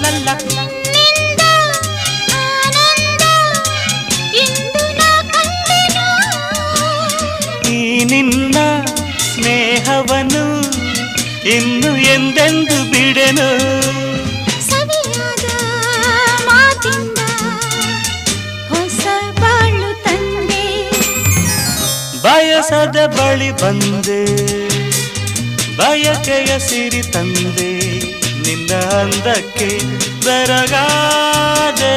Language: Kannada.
ಲಲ್ಲ ಈ ನಿನ್ನ ಸ್ನೇಹವನು ಇನ್ನು ಎಂದೆಂದು ಬಿಡೆನು ಸವಿಯಾದ ಮಾತಿಂದ ಹೊಸ ಬಾಳು ತಂದೆ ಬಯಸದ ಬಳಿ ಬಂದೆ ಬಯಕೆಯ ಸಿರಿ ತಂದೆ ನಿನ್ನ ಅಂದಕ್ಕೆ ಬೆರಗಾದೆ